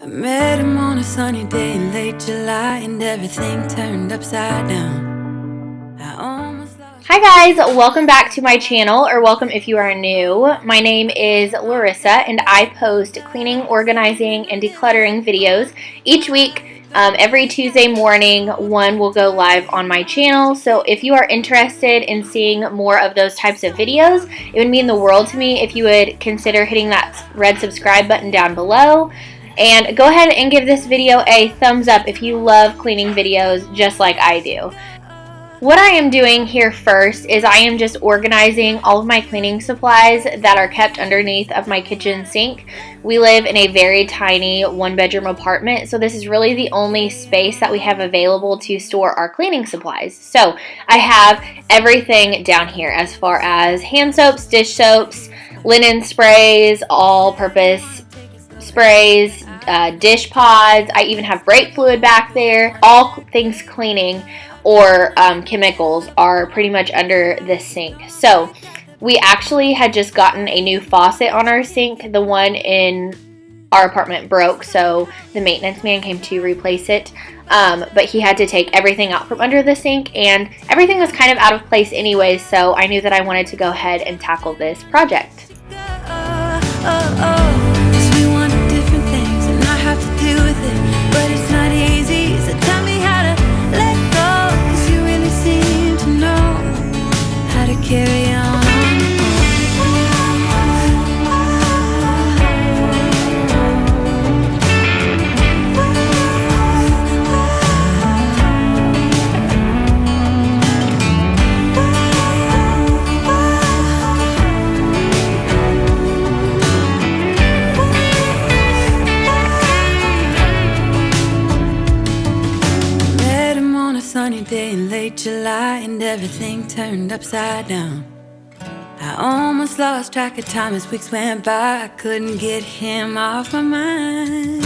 I met him on a sunny day in late July, and everything turned upside down. Hi guys, welcome back to my channel, or welcome if you are new. My name is Larissa and I post cleaning, organizing, and decluttering videos each week. Every Tuesday morning, one will go live on my channel. So if you are interested in seeing more of those types of videos, it would mean the world to me if you would consider hitting that red subscribe button down below. And go ahead and give this video a thumbs up if you love cleaning videos just like I do. What I am doing here first is I am just organizing all of my cleaning supplies that are kept underneath of my kitchen sink. We live in a very tiny one-bedroom apartment, so this is really the only space that we have available to store our cleaning supplies. So I have everything down here as far as hand soaps, dish soaps, linen sprays, all-purpose sprays, dish pods. I even have brake fluid back there. All things cleaning or chemicals are pretty much under this sink. So we actually had just gotten a new faucet on our sink. The one in our apartment broke, so the maintenance man came to replace it. But he had to take everything out from under the sink, and everything was kind of out of place anyways, so I knew that I wanted to go ahead and tackle this project. Carry on. Met him on a sunny day in late July, and everything turned upside down. I almost lost track of time as weeks went by. I couldn't get him off my mind.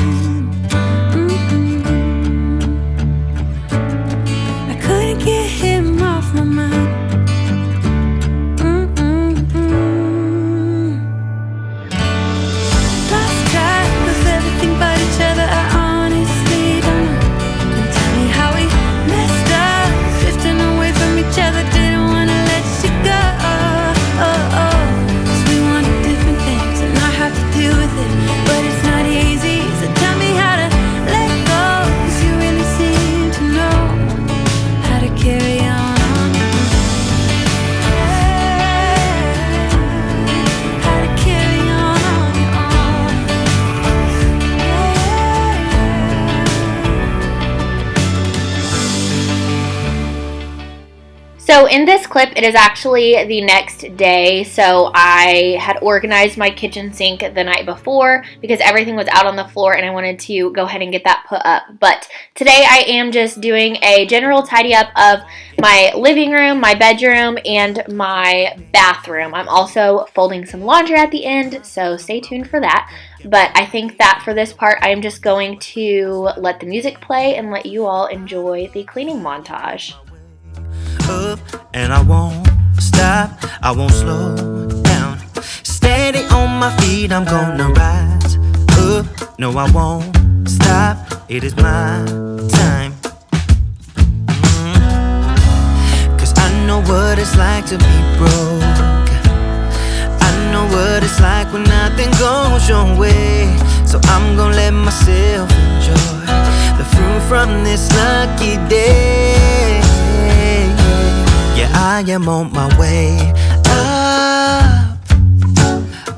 I couldn't get him off my mind. Lost track of everything but each other. I honestly don't know. Couldn't tell me how we messed up, drifting away from each other. Didn't wanna let you go. Cause we wanted different things, and I have to deal with it, but it's not easy. So tell me how to let go, cause you really seem to know how to carry on. How to carry on. So in this clip, it is actually the next day. So I had organized my kitchen sink the night before because everything was out on the floor and I wanted to go ahead and get that put up. But today I am just doing a general tidy up of my living room, my bedroom, and my bathroom. I'm also folding some laundry at the end, so stay tuned for that. But I think that for this part, I am just going to let the music play and let you all enjoy the cleaning montage. Up and I won't stop, I won't slow down. Steady on my feet, I'm gonna rise up. No, I won't stop, it is my time. Cause I know what it's like to be broke. I know what it's like when nothing goes your way. So I'm gonna let myself enjoy the fruit from this lucky day. Yeah, I am on my way up.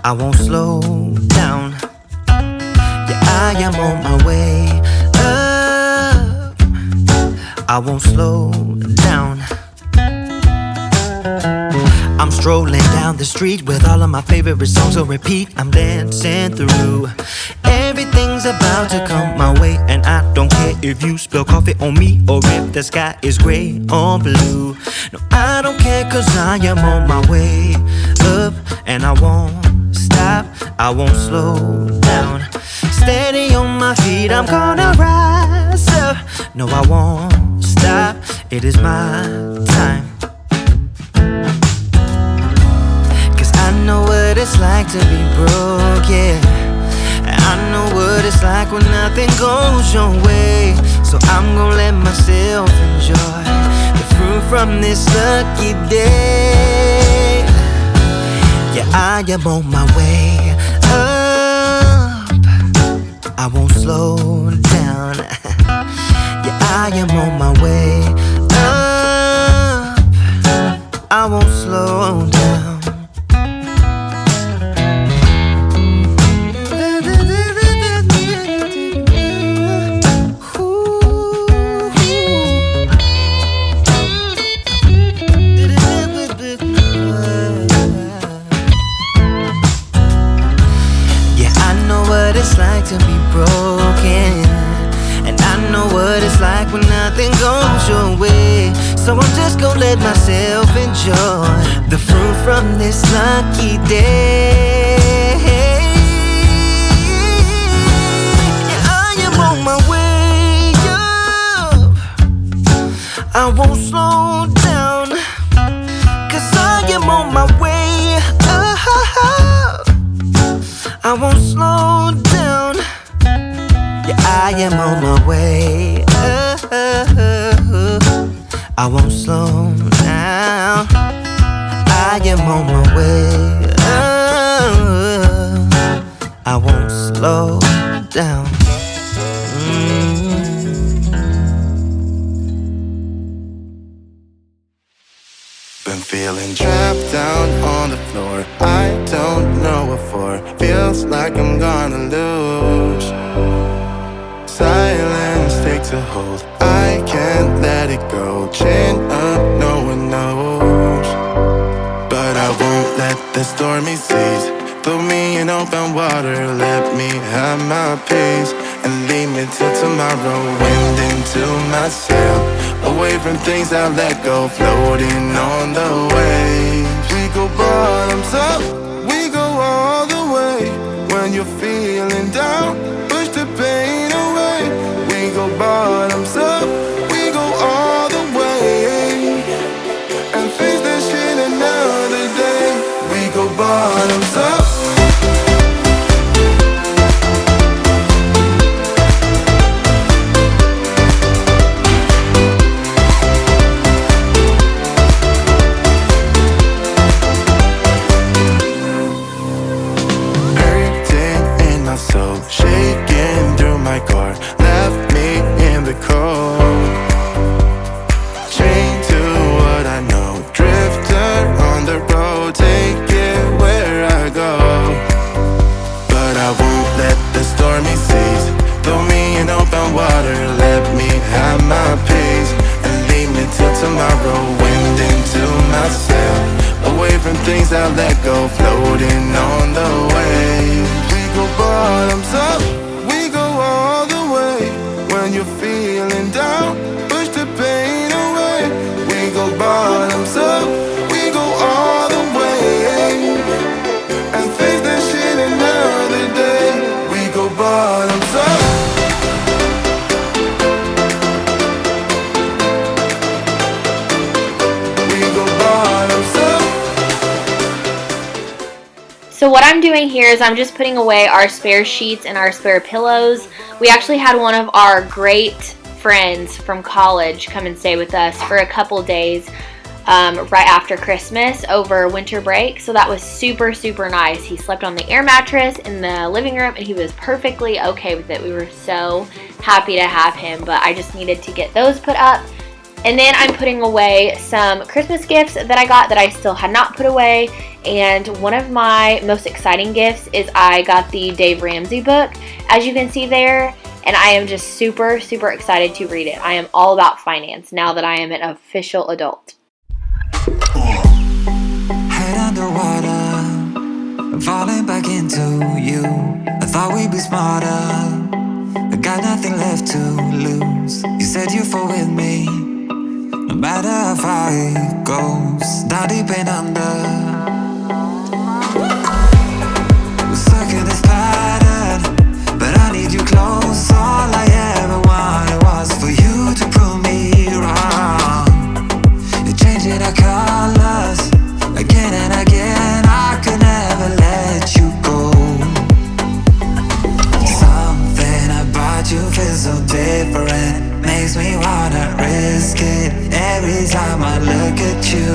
I won't slow down. Yeah, I am on my way up. I won't slow down. I'm strolling down the street with all of my favorite songs on repeat. I'm dancing through. Everything's about to come my way, and I don't care if you spill coffee on me or if the sky is gray or blue. No, I don't care, cause I am on my way up, and I won't stop, I won't slow down. Steady on my feet, I'm gonna rise up. No, I won't stop, it is my time. Cause I know what it's like to be broke, yeah. I know what it's like when nothing goes your way. So I'm gonna let myself enjoy the fruit from this lucky day. Yeah, I am on my way up. I won't slow down. Yeah, I am on my way up. I won't slow down. It's like to be broken, and I know what it's like when nothing goes your way. So I'm just gonna let myself enjoy the fruit from this lucky day. Yeah, I am on my way up. I won't slow down, 'cause I am on my way up. I won't slow down. Yeah, I am on my way up. I won't slow down. I am on my way up. I won't slow down. Been feeling trapped down on the floor. I don't know what for. Feels like I'm gonna lose. Silence takes a hold. I can't let it go. Chain up, no one knows. But I won't let the stormy seas throw me in open water. Let me have my peace and leave me till tomorrow. Wind into my sail, away from things I let go, floating on the waves. We go bottoms up, we go all the way. When you're feeling down, push the pain away. We go bottoms up, we go all the way, and face that shit another day. We go bottoms up. Shaking through my car, left me in the cold. Chained to what I know, drifter on the road, take it where I go. But I won't let the stormy seas throw me in open water. Let me have my peace and leave me till tomorrow. Wind into my sail, away from things I let go, floating on the waves. Go bottoms up, we go all the way. When you're feeling down, push the pain away. We go bottoms up, we go all the way, and face that shit another day. We go bottoms up. We go bottoms up. So what I'm doing here is I'm just putting away our spare sheets and our spare pillows. We actually had one of our great friends from college come and stay with us for a couple days right after Christmas over winter break. So that was super, super nice. He slept on the air mattress in the living room and he was perfectly okay with it. We were so happy to have him, but I just needed to get those put up. And then I'm putting away some Christmas gifts that I got that I still had not put away. And one of my most exciting gifts is I got the Dave Ramsey book, as you can see there. And I am just super, super excited to read it. I am all about finance now that I am an official adult. Head underwater, I'm falling back into you. I thought we'd be smarter, I got nothing left to lose. You said you fall with me, no matter how far it goes. Down deep and under, we're stuck in this pattern, but I need you close. All I ever wanted was for you to prove me wrong. You're changing our colors again and again. I could never let you go. Something risk it every time I look at you.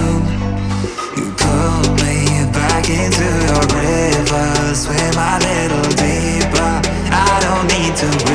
You pull me back into your river, swim a little deeper. I don't need to